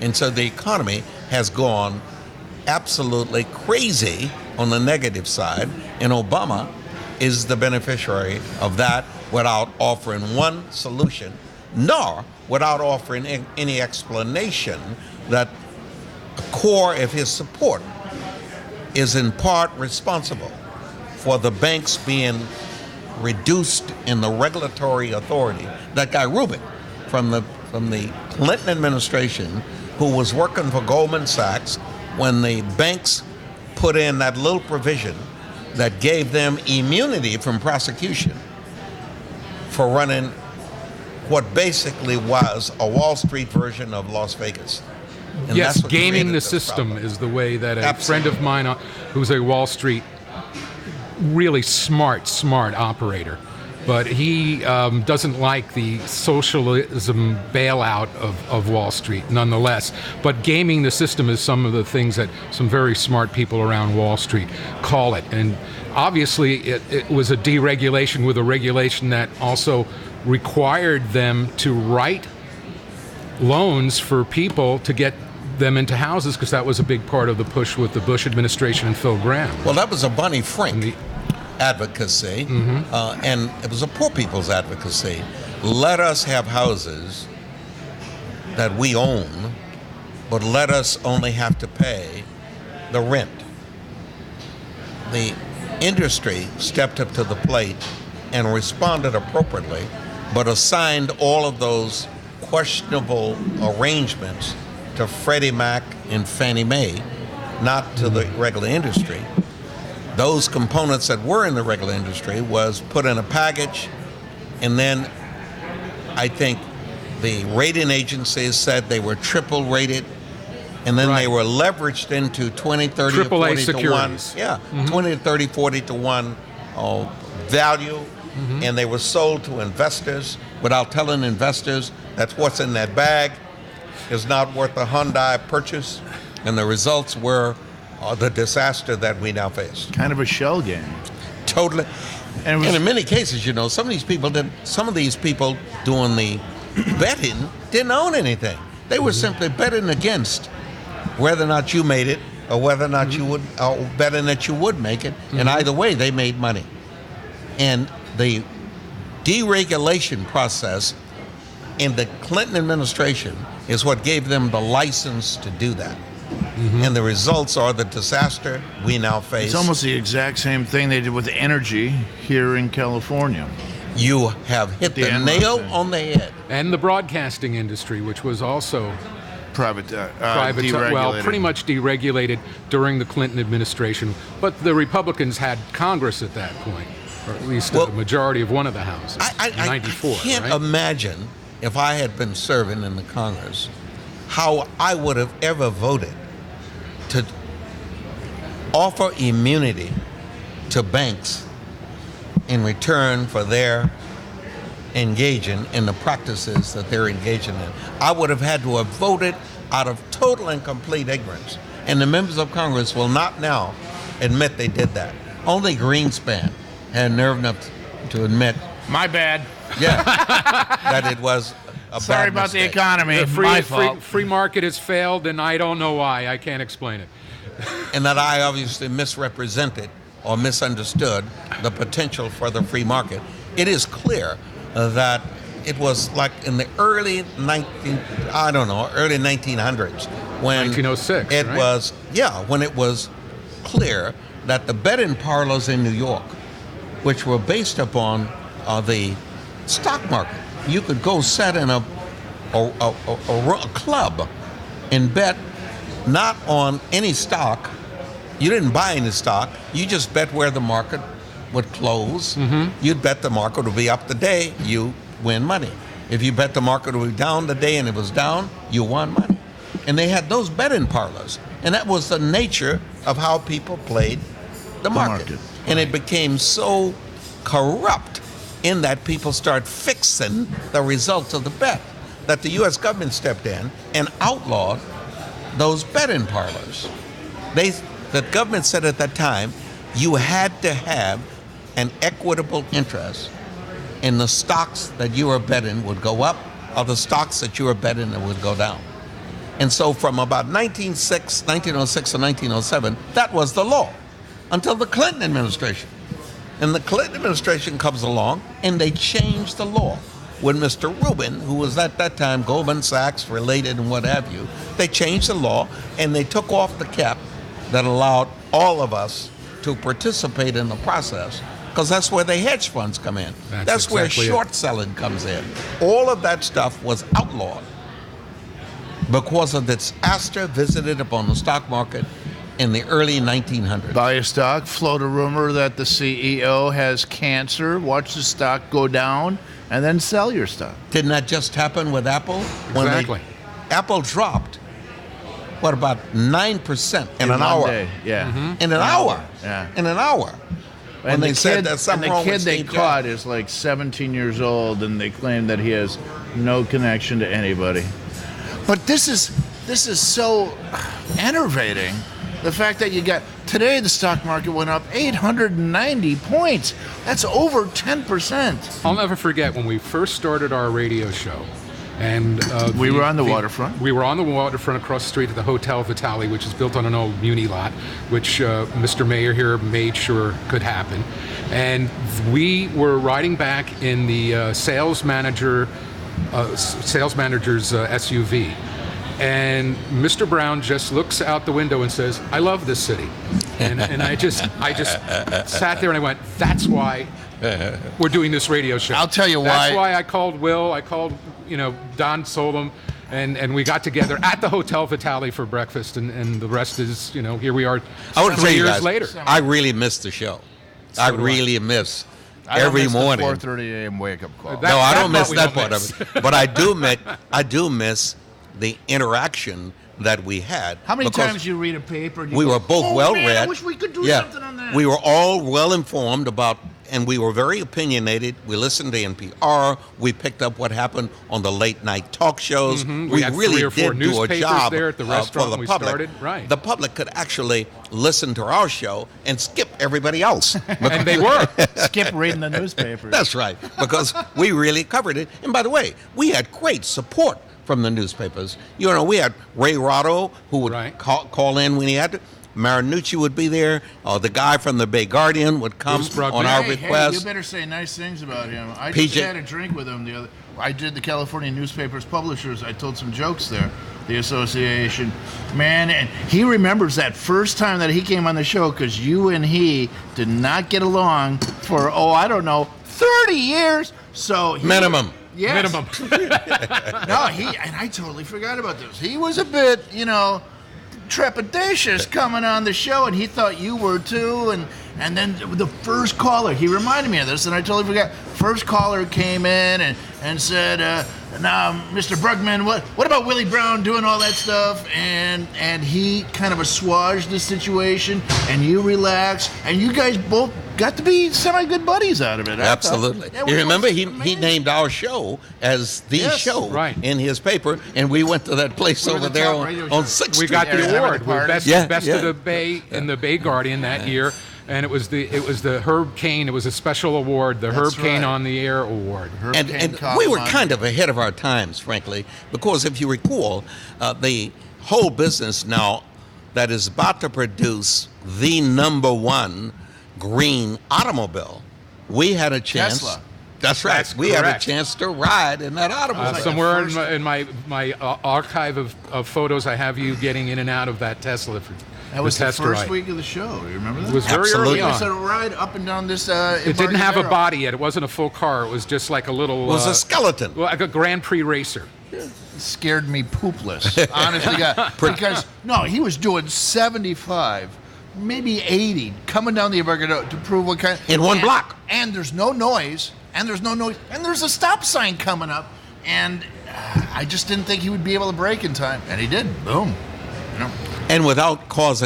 And so the economy has gone absolutely crazy on the negative side, and Obama is the beneficiary of that without offering one solution, nor without offering any explanation that a core of his support is in part responsible for the banks being reduced in the regulatory authority. That guy Rubin from the Clinton administration, who was working for Goldman Sachs when the banks put in that little provision that gave them immunity from prosecution for running what basically was a Wall Street version of Las Vegas. And yes, that's what gaming created the this system problem. is the way that a Absolutely. friend of mine who's a Wall Street really smart operator, but he doesn't like the socialism bailout of Wall Street nonetheless. But gaming the system is some of the things that some very smart people around Wall Street call it. And obviously it was a deregulation with a regulation that also required them to write loans for people to get them into houses, because that was a big part of the push with the Bush administration and Phil Gramm. Well, that was a Bonnie Frank advocacy, and it was a poor people's advocacy. Let us have houses that we own, but let us only have to pay the rent. The industry stepped up to the plate and responded appropriately, but assigned all of those questionable arrangements to Freddie Mac and Fannie Mae, not to the regular industry. Those components that were in the regular industry was put in a package, and then I think the rating agencies said they were triple rated, and then they were leveraged into 20, 30, or 40 securities. to 1. Yeah, 20 to 30, 40 to 1 value, and they were sold to investors without telling investors that what's in that bag is not worth a Hyundai purchase, and the results were the disaster that we now face. Kind of a shell game. Totally. And in many cases, you know, some of these people doing the betting didn't own anything. They were simply betting against whether or not you made it, or whether or not you would, or betting that you would make it. And either way, they made money. And the deregulation process in the Clinton administration is what gave them the license to do that. And the results are the disaster we now face. It's almost the exact same thing they did with energy here in California. You have hit the nail on the head. And the broadcasting industry, which was also Deregulated. well, pretty much deregulated during the Clinton administration. But the Republicans had Congress at that point, or at least a majority of one of the houses in 94. I can't right? imagine, if I had been serving in the Congress, how I would have ever voted to offer immunity to banks in return for their engaging in the practices that they're engaging in. I would have had to have voted out of total and complete ignorance. And the members of Congress will not now admit they did that. Only Greenspan had nerve enough to admit, My bad. that it was a Sorry bad about mistake. the economy. My fault. Free market has failed, and I don't know why. I can't explain it. And that I obviously misrepresented or misunderstood the potential for the free market. It is clear that it was like in the early 1900s when 1906, it right? was, when it was clear that the betting parlors in New York, which were based upon the stock market, you could go sit in a club and bet not on any stock. You didn't buy any stock. You just bet where the market would close. You'd bet the market would be up the day, you win money. If you bet the market would be down the day and it was down, you won money. And they had those betting parlors. And that was the nature of how people played the market. And it became so corrupt in that people start fixing the results of the bet that the U.S. government stepped in and outlawed those betting parlors. The government said at that time, you had to have an equitable interest in the stocks that you were betting would go up, or the stocks that you were betting that would go down. And so from about 1906 to 1907, that was the law until the Clinton administration. And the Clinton administration comes along and they changed the law. When Mr. Rubin, who was at that time Goldman Sachs related and what have you, they changed the law and they took off the cap that allowed all of us to participate in the process, because that's where the hedge funds come in. That's where exactly short selling comes in. All of that stuff was outlawed because of this Astor visited upon the stock market in the early 1900s. Buy a stock, float a rumor that the CEO has cancer, watch the stock go down, and then sell your stock. Didn't that just happen with Apple? Exactly. Apple dropped, what, about 9% in an hour? Day. Yeah. In an hour. Yeah. In an hour. When And they the said kid, that something and the wrong kid with they Steve caught Jobs. is like 17 years old, and they claim that he has no connection to anybody. But this is so enervating. The fact that you got today, the stock market went up 890 points. That's over 10%. I'll never forget when we first started our radio show. And We were on the waterfront. We were on the waterfront across the street at the Hotel Vitale, which is built on an old muni lot, which Mr. Mayor here made sure could happen. And we were riding back in the sales manager's SUV. And Mr. Brown just looks out the window and says, "I love this city." And I just sat there and I went, "That's why we're doing this radio show." I'll tell you why. That's why I called Will. I called, Don Solom, and we got together at the Hotel Vitale for breakfast, and the rest is, here we are. I would 3 tell you years guys, later. I really miss the show. I do I. really miss I don't every miss morning. the 4:30 a.m. wake up call. That- No, I that don't miss part we that don't part miss. of it. But I do miss the interaction that we had. How many because times you read a paper? And you we go, were both "Oh, well man, read. I wish we could do something on that. We were all well informed about, and we were very opinionated. We listened to NPR. We picked up what happened on the late night talk shows. We had really 3 or 4 did do a newspapers job there at the for restaurant the when we public. started. Right. The public could actually listen to our show and skip everybody else. And they were. Skip reading the newspapers. That's right, because we really covered it. And by the way, we had great support from the newspapers. We had Ray Rotto, who would Right. call in when he had to. Marinucci would be there. The guy from the Bay Guardian would come Bruce Bruckner. on our Hey, request. you better say nice things about him. I PJ. just had a drink with him the other. I did the California Newspapers Publishers. I told some jokes there. The association, man, and he remembers that first time that he came on the show because you and he did not get along for 30 years. So Minimum. Yes. Minimum. No, and I totally forgot about this. He was a bit, trepidatious coming on the show, and he thought you were too. And then the first caller, he reminded me of this, and I totally forgot. First caller came in and said, "Now, Mr. Brugman, what about Willie Brown doing all that stuff?" And he kind of assuaged the situation, and you relaxed, and you guys both got to be semi-good buddies out of it. I Absolutely. thought. You remember he Amazing. named our show as the Yes, show right. in his paper, and we went to that place We were over the there top radio on show. 6th We Street. got Yeah, the having award. a We were party. best, Yeah, best yeah. of the Bay in the Bay Guardian that year, and it was the Herb Cain. It was a special award, the Herb Cain right. on the Air Award. And we were kind of ahead of our times, frankly, because if you recall, the whole business now that is about to produce the #1 green automobile, we had a chance. Tesla. That's right. That's we had a correct. chance to ride in that automobile. like Somewhere the first- in my archive of photos, I have you getting in and out of that Tesla for That was the test first ride. week of the show. You remember that? It was very Absolutely. early It was a on. ride up and down this. It didn't have a Embarcadero. body yet. It wasn't a full car. It was just like a little. It was a skeleton. like a Grand Prix racer. Scared me poopless. Honestly, God. Because no, he was doing 75, maybe 80, coming down the Embarcadero to prove what kind. In one block. And there's no noise. And there's a stop sign coming up. And I just didn't think he would be able to brake in time, and he did. Boom. And without causing